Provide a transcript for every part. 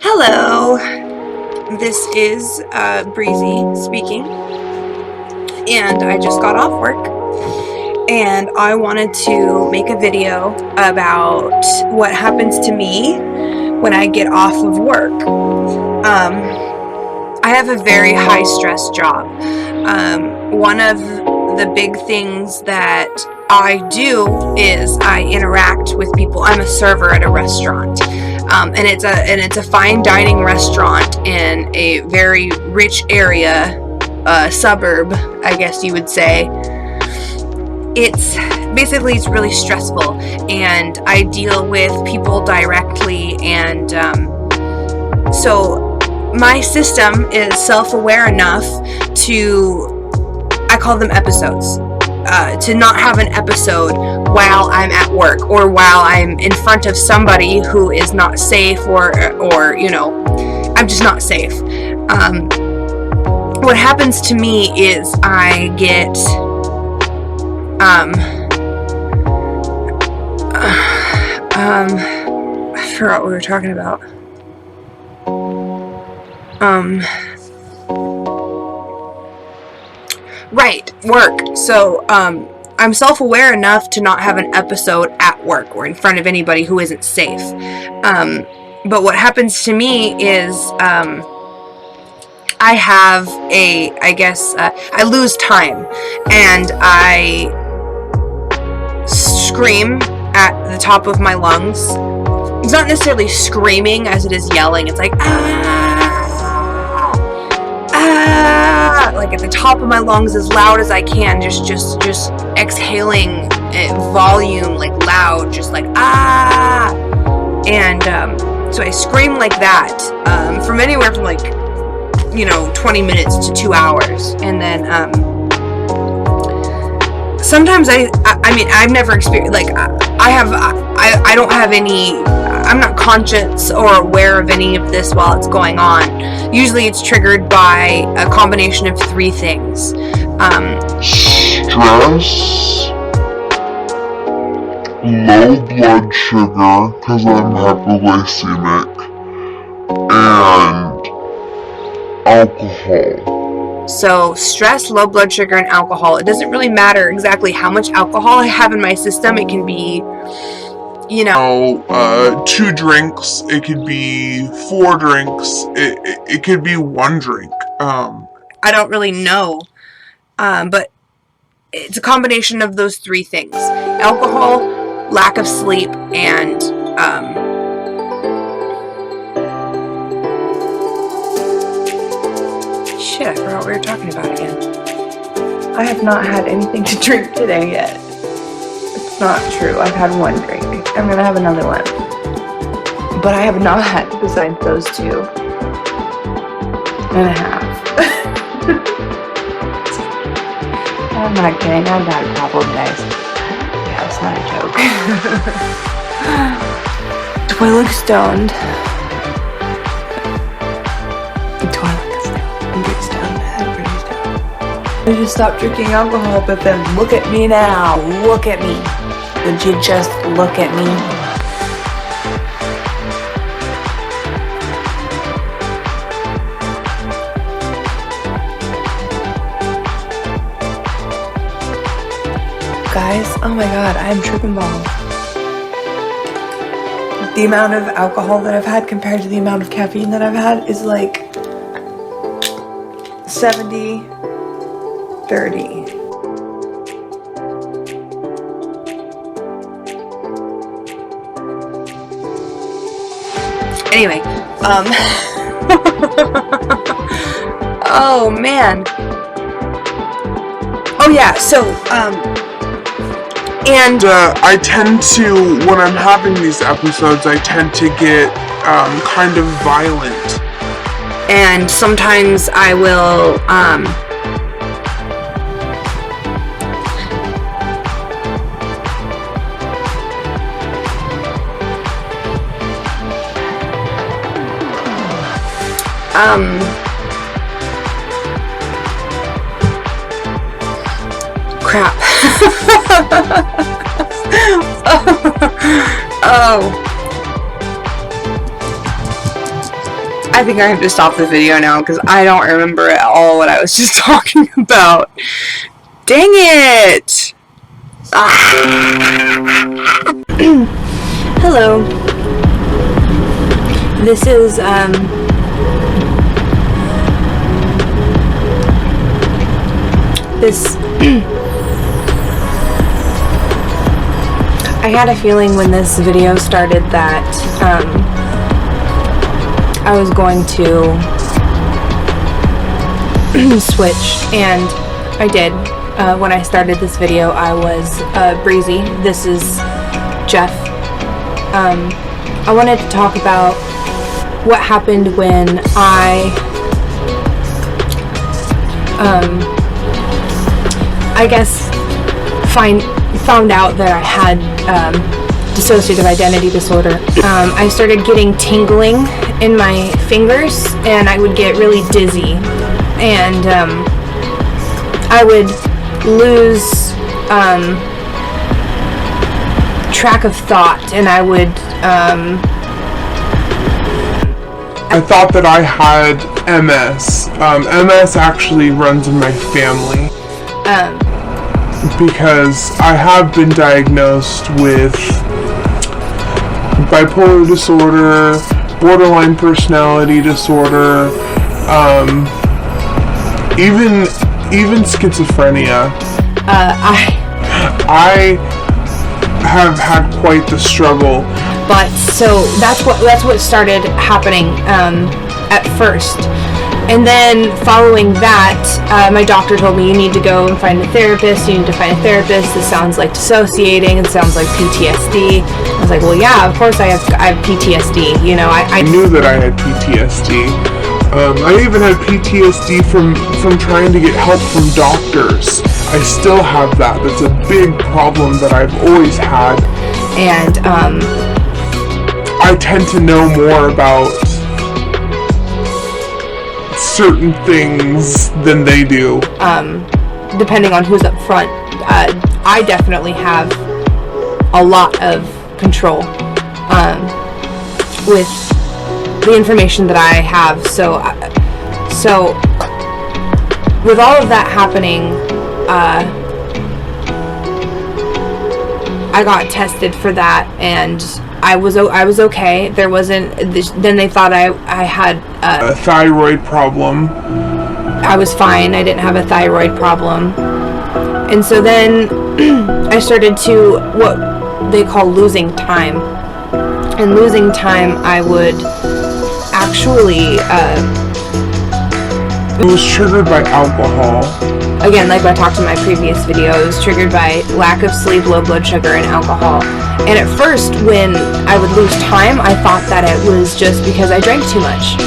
Hello, this is Breezy speaking, and I just got off work, and I wanted to make a video about what happens to me when I get off of work. I have a very high stress job. One of the big things that I do is I interact with people. I'm a server at a restaurant. And it's a fine dining restaurant in a very rich area, suburb, I guess you would say. It's really stressful, and I deal with people directly, and so my system is self-aware enough to, I call them episodes, to not have an episode while I'm at work or while I'm in front of somebody who is not safe or you know, I'm just not safe. What happens to me is I get I forgot what we were talking about. Right, work. So, I'm self-aware enough to not have an episode at work or in front of anybody who isn't safe. But what happens to me is, I have I lose time, and I scream at the top of my lungs. It's not necessarily screaming as it is yelling. It's like, like at the top of my lungs as loud as I can, just exhaling volume, like loud, just like and so I scream like that from anywhere from 20 minutes to 2 hours, and then sometimes I mean, I've never experienced, I don't have any, I'm not conscious or aware of any of this while it's going on. Usually it's triggered by a combination of three things. Stress, low blood sugar, because I'm hypoglycemic, and alcohol. So stress, low blood sugar, and alcohol. It doesn't really matter exactly how much alcohol I have in my system. It can be, 2 drinks, it could be 4 drinks, it could be 1 drink. I don't really know, but it's a combination of those three things: alcohol, lack of sleep, and shit, I forgot what we were talking about again. I have not had anything to drink today yet. It's not true. I've had 1 drink. I'm gonna have another one. But I have not had, besides those 2 and a half. I'm not kidding. I've had a couple of days. Yeah, it's not a joke. Do I look stoned? I'm pretty stoned. I just stopped drinking alcohol, but then look at me now. Look at me. Would you just look at me? Guys, oh my god, I'm tripping balls. The amount of alcohol that I've had compared to the amount of caffeine that I've had is like 70-30. Anyway, oh man. Oh yeah, so, and I tend to, when I'm having these episodes, I tend to get kind of violent. And sometimes I will, crap. Oh. I think I have to stop the video now because I don't remember at all what I was just talking about. Dang it! Hello. This is, I had a feeling when this video started that, I was going to switch, and I did. When I started this video, I was Breezy. This is Jeff. I wanted to talk about what happened when I guess found out that I had dissociative identity disorder. I started getting tingling in my fingers, and I would get really dizzy, and I would lose track of thought, and I would I thought that I had MS. MS actually runs in my family. Because I have been diagnosed with bipolar disorder, borderline personality disorder, even schizophrenia. I have had quite the struggle. But so that's what started happening at first. And then following that, my doctor told me, you need to go and find a therapist. You need to find a therapist. This sounds like dissociating. It sounds like PTSD. I was like, well, yeah, of course I have PTSD. You know, I knew that I had PTSD. I even had PTSD from trying to get help from doctors. I still have that. That's a big problem that I've always had. And I tend to know more about certain things than they do. Depending on who's up front, I definitely have a lot of control with the information that I have. So with all of that happening, I got tested for that, and I was okay. There wasn't. Then they thought I had a thyroid problem. I was fine. I didn't have a thyroid problem, and so then I started to what they call losing time. And losing time, I would actually. It was triggered by alcohol. Again, like I talked in my previous video, it was triggered by lack of sleep, low blood sugar, and alcohol. And at first, when I would lose time, I thought that it was just because I drank too much.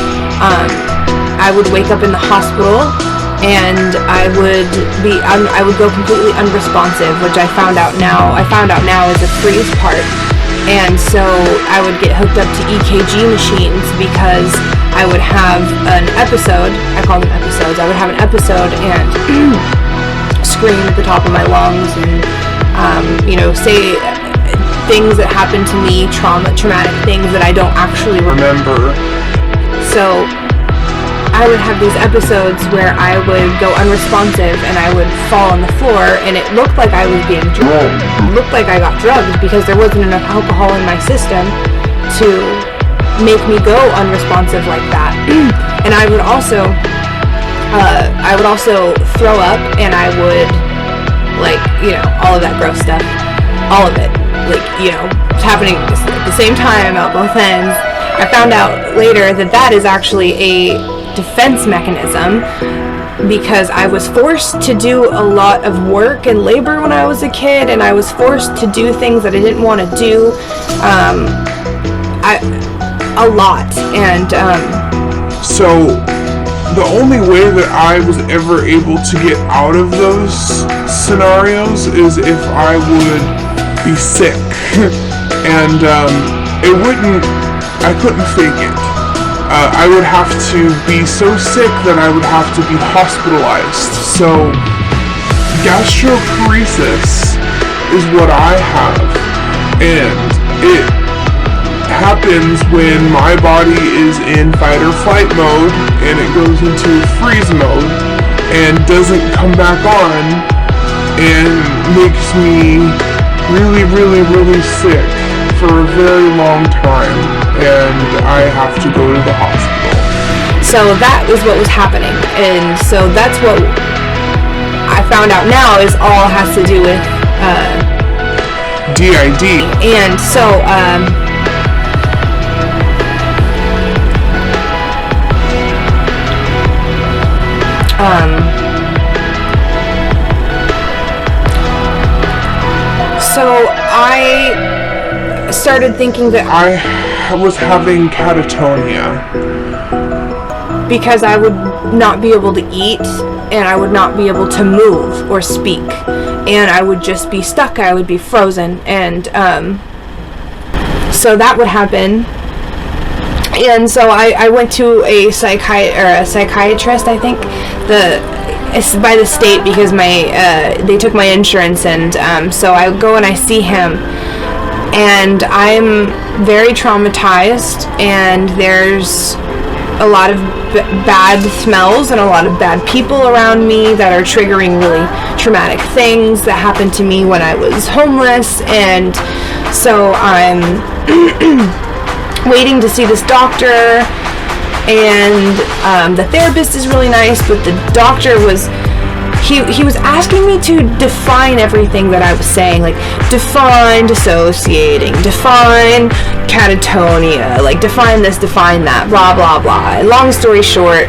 I would wake up in the hospital, and I would go completely unresponsive, which I found out now is a freeze part. And so I would get hooked up to EKG machines because I would have an episode. I call them episodes. I would have an episode and scream at the top of my lungs and, say things that happened to me, traumatic things that I don't actually remember. So I would have these episodes where I would go unresponsive and I would fall on the floor, and it looked like I was being drugged. It looked like I got drugged because there wasn't enough alcohol in my system to make me go unresponsive like that. And I would also throw up, and I would, all of that gross stuff, all of it, it's happening at the same time at both ends. I found out later that is actually a defense mechanism because I was forced to do a lot of work and labor when I was a kid, and I was forced to do things that I didn't want to do, a lot. And so the only way that I was ever able to get out of those scenarios is if I would be sick. And I couldn't fake it. I would have to be so sick that I would have to be hospitalized. So gastroparesis is what I have, and it happens when my body is in fight or flight mode and it goes into freeze mode and doesn't come back on and makes me really, really, really sick for a very long time, and I have to go to the hospital. So that was what was happening, and so that's what I found out now is all has to do with DID. And so so I started thinking that I was having catatonia. Because I would not be able to eat, and I would not be able to move or speak, and I would just be stuck, I would be frozen, and so that would happen. And so I went to a psychiatrist, I think, it's by the state, because they took my insurance, and so I go and I see him, and I'm very traumatized, and there's a lot of bad smells and a lot of bad people around me that are triggering really traumatic things that happened to me when I was homeless. And so I'm waiting to see this doctor, and the therapist is really nice, but the doctor was he was asking me to define everything that I was saying, like define dissociating, define catatonia, like define this, define that, blah blah blah. And long story short,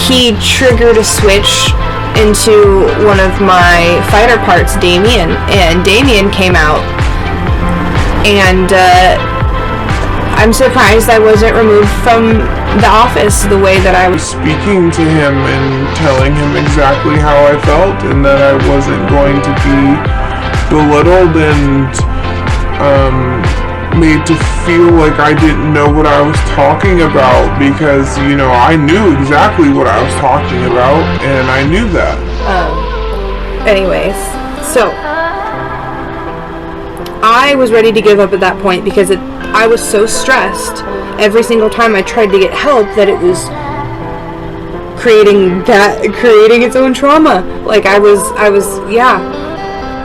he triggered a switch into one of my fighter parts, Damien, and Damien came out, and I'm surprised I wasn't removed from the office the way that I was speaking to him and telling him exactly how I felt, and that I wasn't going to be belittled and made to feel like I didn't know what I was talking about, because, you know, I knew exactly what I was talking about, and I knew that. Anyways, so I was ready to give up at that point, because I was so stressed every single time I tried to get help that it was creating its own trauma. Like I was, yeah.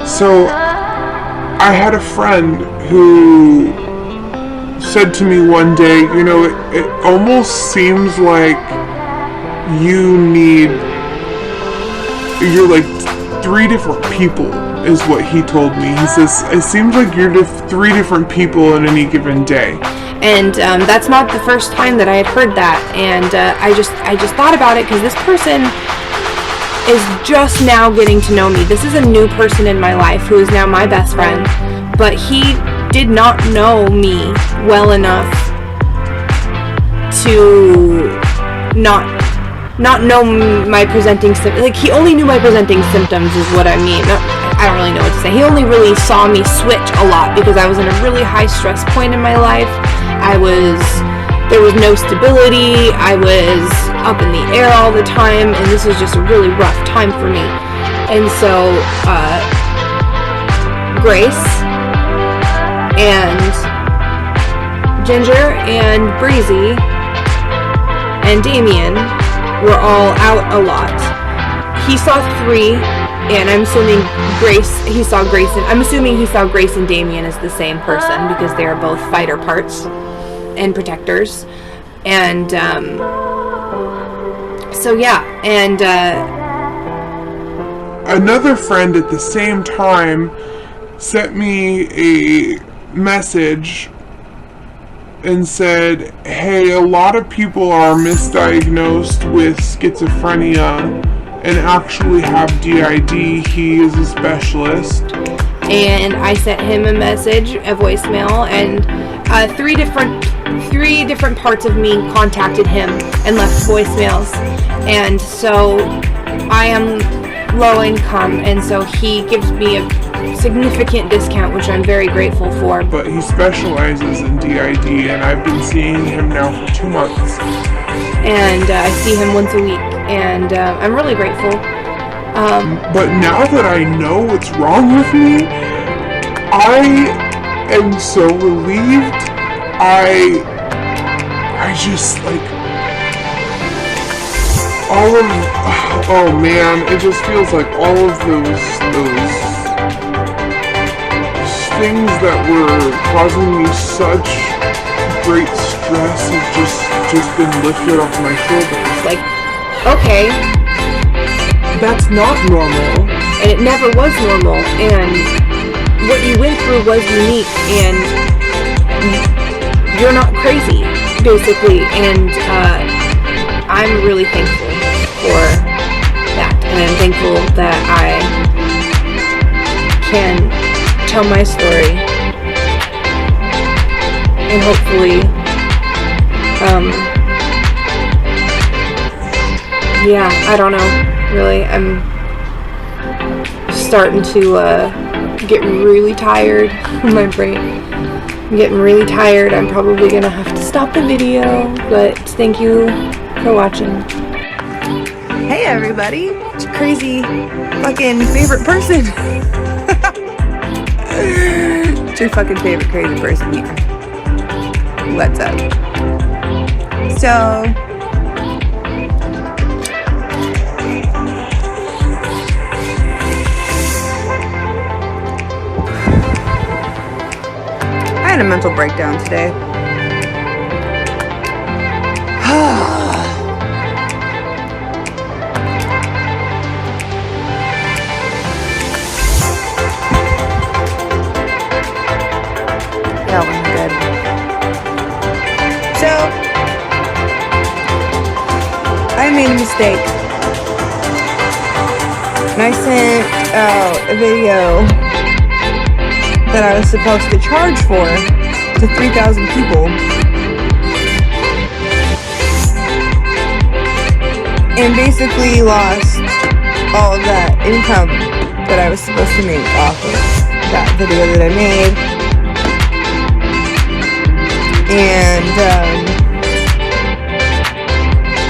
So I had a friend who said to me one day, you know, it almost seems like you're like three different people, is what he told me. He says, it seems like you're three different people in any given day. And that's not the first time that I had heard that, and I just thought about it, because this person is just now getting to know me. This is a new person in my life who is now my best friend, but he did not know me well enough to not know my presenting symptoms. Like, he only knew my presenting symptoms is what I mean. I don't really know what to say. He only really saw me switch a lot, because I was in a really high stress point in my life. There was no stability, I was up in the air all the time, and this was just a really rough time for me. And so, Grace, and Ginger, and Breezy, and Damien were all out a lot. He saw 3, and I'm assuming I'm assuming he saw Grace and Damien as the same person, because they are both fighter parts and protectors. And so yeah, and another friend at the same time sent me a message and said, hey, a lot of people are misdiagnosed with schizophrenia and actually have DID. He is a specialist. And I sent him a message, a voicemail, and three different parts of me contacted him and left voicemails. And so I am low income, and so he gives me a significant discount, which I'm very grateful for. But he specializes in DID, and I've been seeing him now for 2 months. And I see him once a week, and I'm really grateful. But now that I know what's wrong with me, I am so relieved I just like all of, oh man, it just feels like all of those things that were causing me such great stress have just been lifted off my shoulders. Like, okay, that's not normal. And it never was normal, and what you went through was unique, and you're not crazy, basically, and I'm really thankful for that, and I'm thankful that I can tell my story, and hopefully, yeah, I don't know, really, I'm starting to get really tired. My brain, I'm getting really tired. I'm probably gonna have to stop the video, but thank you for watching. Hey everybody, it's crazy fucking favorite person. It's your fucking favorite crazy person here. What's up? So I had a mental breakdown today. That wasn't good. So, I made a mistake. And I sent out a video that I was supposed to charge for to 3,000 people. And basically lost all of that income that I was supposed to make off of that video that I made. And,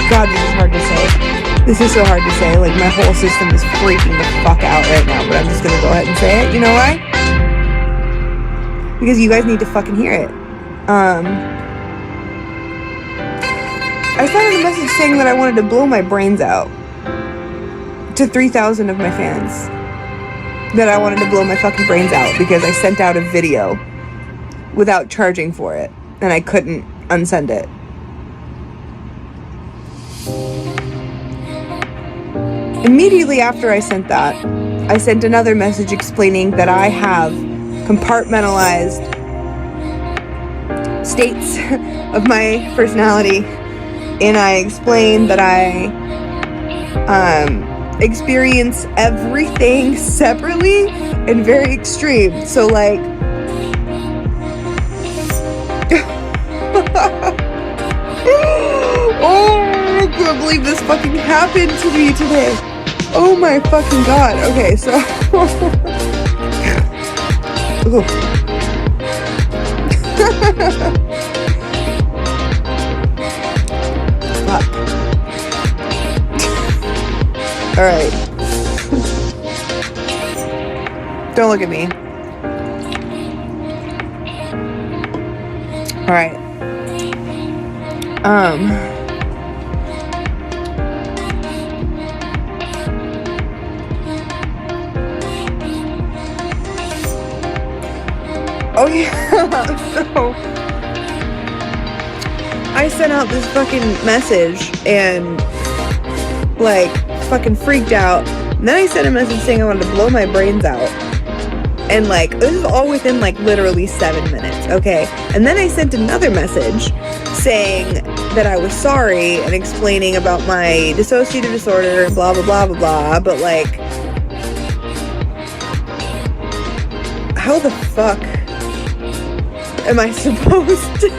God, this is hard to say. This is so hard to say. Like, my whole system is freaking the fuck out right now, but I'm just gonna go ahead and say it. You know why? Because you guys need to fucking hear it. I sent out a message saying that I wanted to blow my brains out to 3,000 of my fans. That I wanted to blow my fucking brains out because I sent out a video without charging for it. And I couldn't unsend it. Immediately after I sent that, I sent another message explaining that I have compartmentalized states of my personality, and I explained that I experience everything separately and very extreme. So like oh, I can't believe this fucking happened to me today. Oh my fucking god. Okay, so fuck. Alright. Don't look at me. Alright. Oh yeah, so I sent out this fucking message and like fucking freaked out. And then I sent a message saying I wanted to blow my brains out. And like, this is all within like literally 7 minutes, okay? And then I sent another message saying that I was sorry and explaining about my dissociative disorder and blah, blah, blah, blah, blah. But like, how the fuck am I supposed to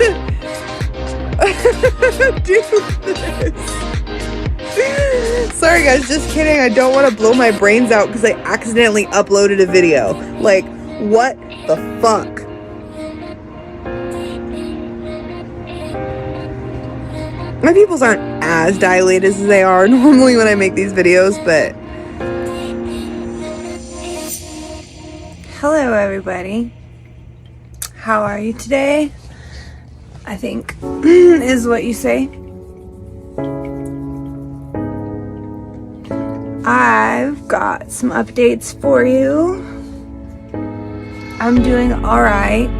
do this? Sorry guys, just kidding. I don't want to blow my brains out because I accidentally uploaded a video. Like, what the fuck? My pupils aren't as dilated as they are normally when I make these videos, but... Hello everybody. How are you today? I think is what you say. I've got some updates for you. I'm doing alright.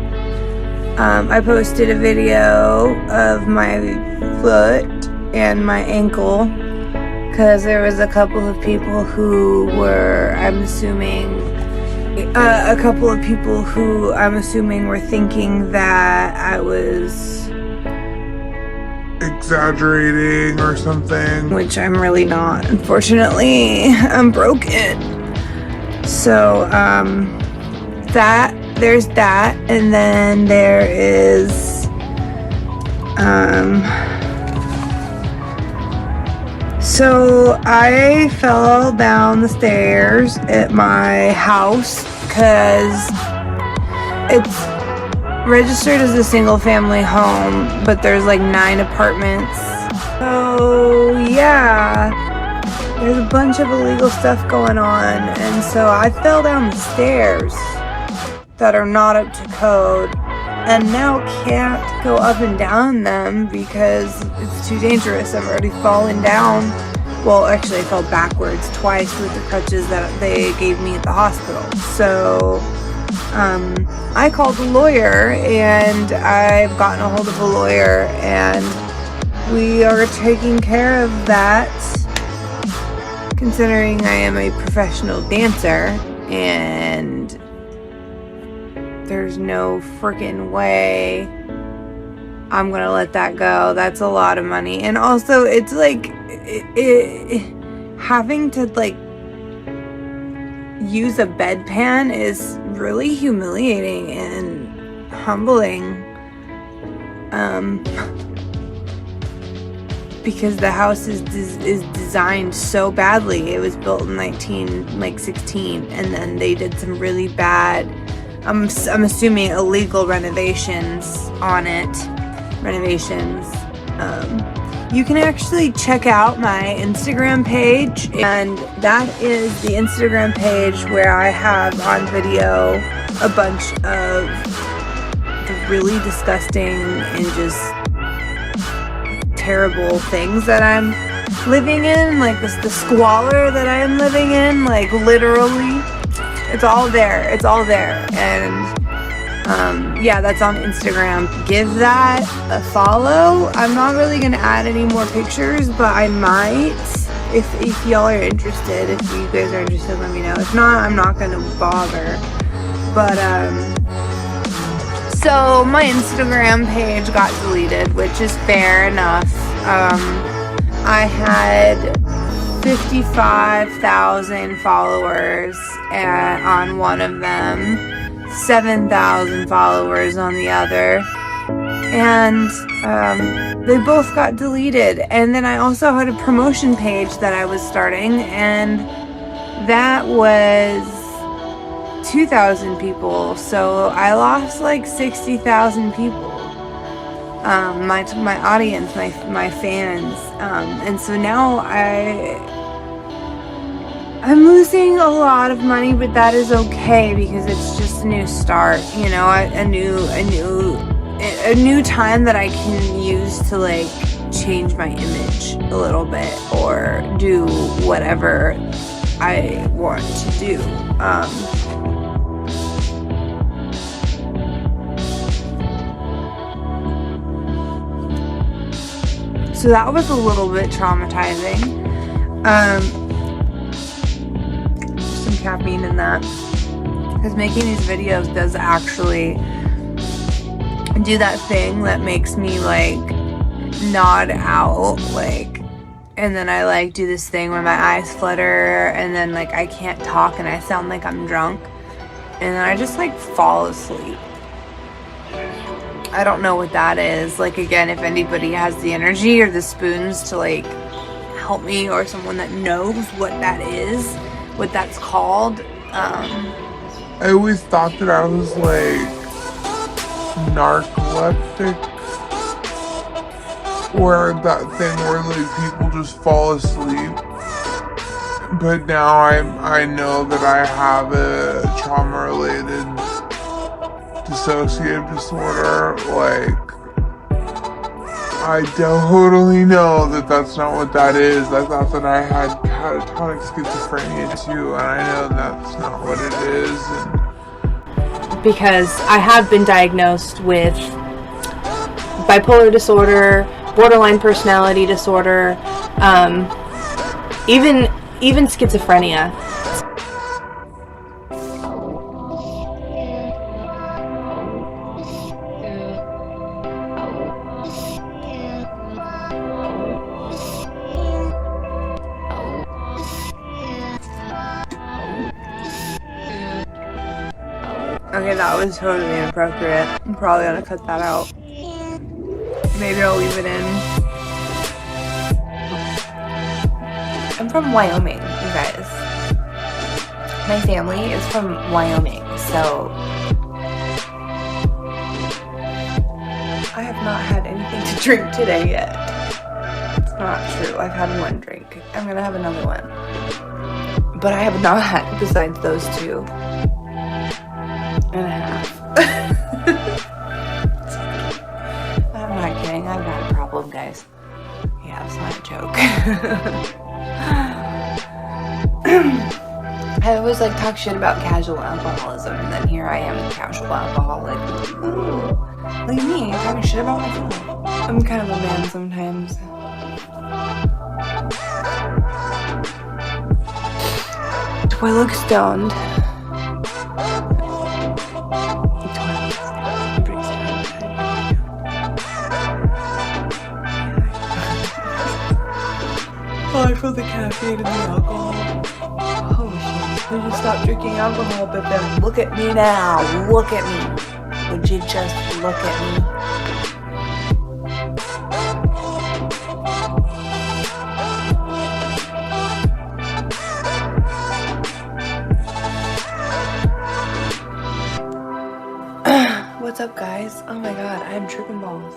I posted a video of my foot and my ankle because there was a couple of people who were, I'm assuming were thinking that I was exaggerating or something. Which I'm really not, unfortunately. I'm broken. So, there's that, and then there is, so I fell down the stairs at my house because it's registered as a single family home, but there's like 9 apartments. So yeah, there's a bunch of illegal stuff going on, and so I fell down the stairs that are not up to code and now can't go up and down them because it's too dangerous. I've already fallen down. Well, actually I fell backwards twice with the crutches that they gave me at the hospital. So I called a lawyer, and I've gotten a hold of a lawyer, and we are taking care of that, considering I am a professional dancer, and there's no freaking way I'm gonna let that go. That's a lot of money. And also, it's like having to like use a bedpan is really humiliating and humbling, because the house is designed so badly. It was built in 1916, and then they did some really bad, I'm assuming illegal renovations on it. You can actually check out my Instagram page, and that is the Instagram page where I have on video a bunch of the really disgusting and just terrible things that I'm living in, like the squalor that I am living in, like literally. It's all there. And yeah, that's on Instagram. Give that a follow. I'm not really gonna add any more pictures, but I might if y'all are interested. If you guys are interested, let me know. If not, I'm not gonna bother. But so my Instagram page got deleted, which is fair enough. I had 55,000 followers on one of them, 7,000 followers on the other, and they both got deleted. And then I also had a promotion page that I was starting, and that was 2,000 people, so I lost like 60,000 people, my audience, my fans, and so now I'm losing a lot of money, but that is okay because it's just a new start, you know, a new time that I can use to like change my image a little bit or do whatever I want to do. So that was a little bit traumatizing. Some caffeine in that, because making these videos does actually do that thing that makes me like nod out, like, and then I like do this thing where my eyes flutter, and then like I can't talk and I sound like I'm drunk, and then I just like fall asleep. I don't know what that is. Like, again, if anybody has the energy or the spoons to like help me, or someone that knows what that is, what that's called. I always thought that I was like narcoleptic, where that thing where like people just fall asleep. But now I know that I have a trauma-related dissociative disorder. Like, I totally know that that's not what that is. I thought that I had catatonic schizophrenia too, and I know that's not what it is. Because I have been diagnosed with bipolar disorder, borderline personality disorder, even schizophrenia. Okay, that was totally inappropriate. I'm probably gonna cut that out. Maybe I'll leave it in. I'm from Wyoming, you guys. My family is from Wyoming, so I have not had anything to drink today yet. It's not true. I've had one drink. I'm gonna have another one. But I have not had, besides those 2 and a half. I'm not kidding. I've got a problem, guys. Yeah, it's not a joke. I always like talk shit about casual alcoholism, and then here I am, a casual alcoholic. Ooh, look at me, talking shit about myself. I'm kind of a man sometimes. Do I look stoned? Oh, I feel the caffeine and the alcohol. Oh shit. I just stopped drinking alcohol, but then look at me now. Look at me. Would you just look at me? What's up, guys? Oh my god, I'm tripping balls.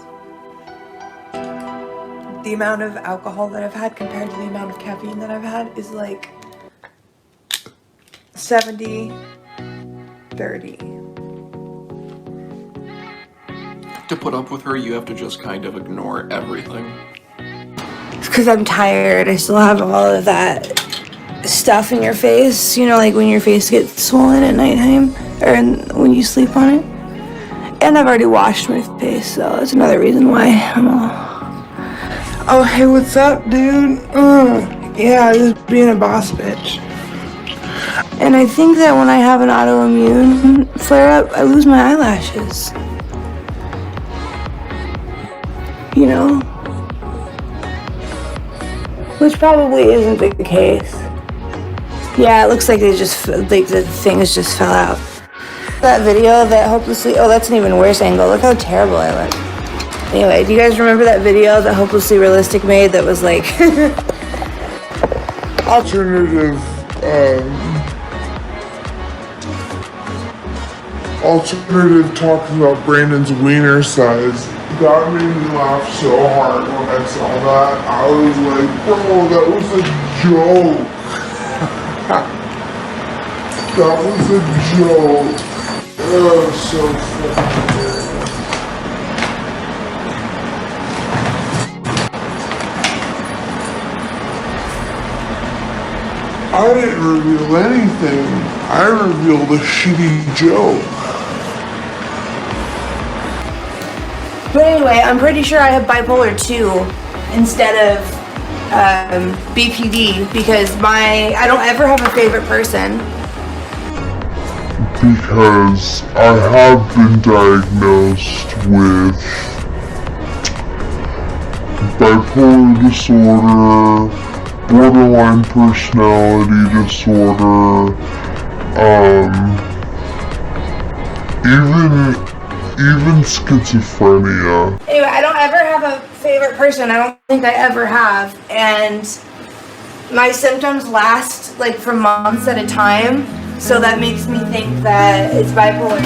The amount of alcohol that I've had compared to the amount of caffeine that I've had is like 70-30. To put up with her, you have to just kind of ignore everything. It's because I'm tired. I still have all of that stuff in your face, you know, like when your face gets swollen at nighttime or when you sleep on it. And I've already washed my face, so that's another reason why I'm all... Oh, hey, what's up, dude? Yeah, just being a boss bitch. And I think that when I have an autoimmune flare-up, I lose my eyelashes. You know? Which probably isn't the case. Yeah, it looks like they just, like the things just fell out. That video that hopelessly, oh, that's an even worse angle. Look how terrible I look. Anyway, do you guys remember that video that Hopelessly Realistic made that was like Alternative talking about Brandon's wiener size. That made me laugh so hard when I saw that. I was like, bro, that was a joke. That was a joke. Oh, so funny. I didn't reveal anything. I revealed a shitty joke. But anyway, I'm pretty sure I have bipolar 2 instead of BPD because I don't ever have a favorite person. Because I have been diagnosed with bipolar disorder, borderline personality disorder, even schizophrenia. Anyway, I don't ever have a favorite person. I don't think I ever have. And my symptoms last like for months at a time. So that makes me think that it's bipolar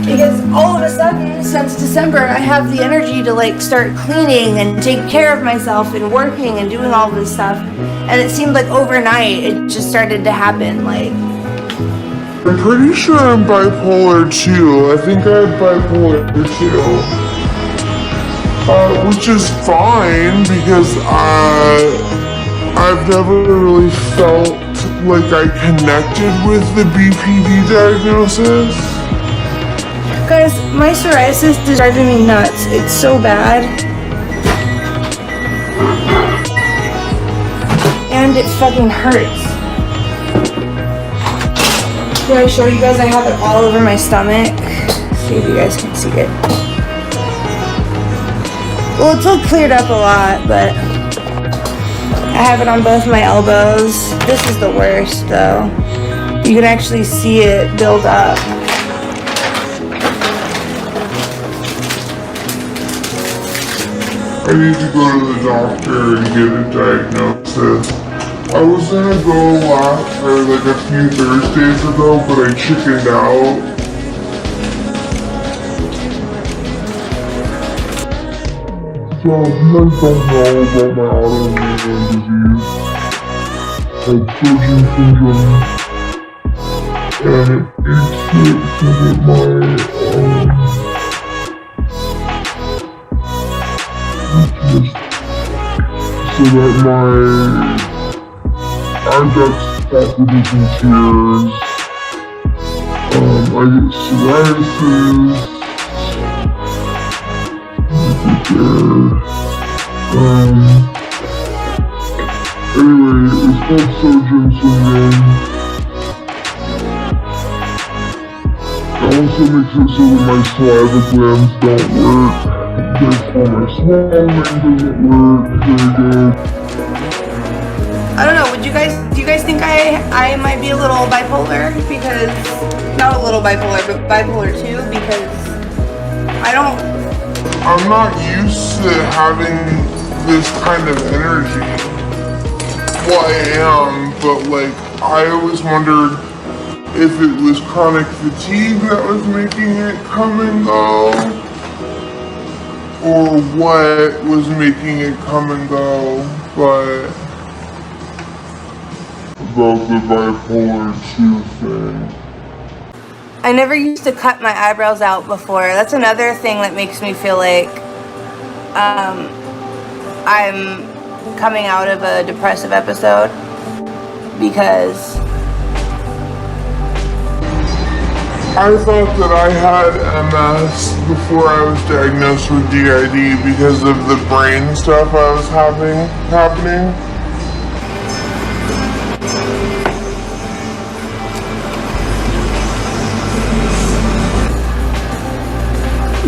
2. Because all of a sudden, since December, I have the energy to like start cleaning and take care of myself and working and doing all this stuff. And it seemed like overnight, it just started to happen. Like, I'm pretty sure I'm bipolar 2. I think I have bipolar 2. which is fine because I've never really felt like I connected with the BPD diagnosis. Guys, my psoriasis is driving me nuts. It's so bad. And it fucking hurts. Can I show you guys? I have it all over my stomach. See if you guys can see it. Well, it's all cleared up a lot, but I have it on both my elbows. This is the worst, though. You can actually see it build up. I need to go to the doctor and get a diagnosis. I was gonna go like a few Thursdays ago, but I chickened out. So if you guys don't know about my autoimmune disease, called Sjögren's syndrome, and it makes it so that my eye ducts pop with different tears. I get psoriasis. Anyway, it's called Sjögren's syndrome. It also makes it so that my saliva glands don't work. Therefore, my swallowing doesn't work very good. I don't know, do you guys think I might be a little bipolar? Because, not a little bipolar, but bipolar 2, because I'm not used to having this kind of energy. Well, I am, but like, I always wondered if it was chronic fatigue that was making it come and go, or what was making it come and go, but about the bipolar 2 thing. I never used to cut my eyebrows out before. That's another thing that makes me feel like I'm coming out of a depressive episode, because I thought that I had MS before I was diagnosed with DID because of the brain stuff I was happening.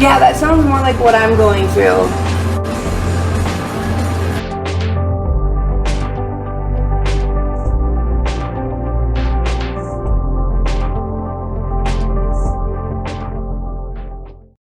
yeah, that sounds more like what I'm going through.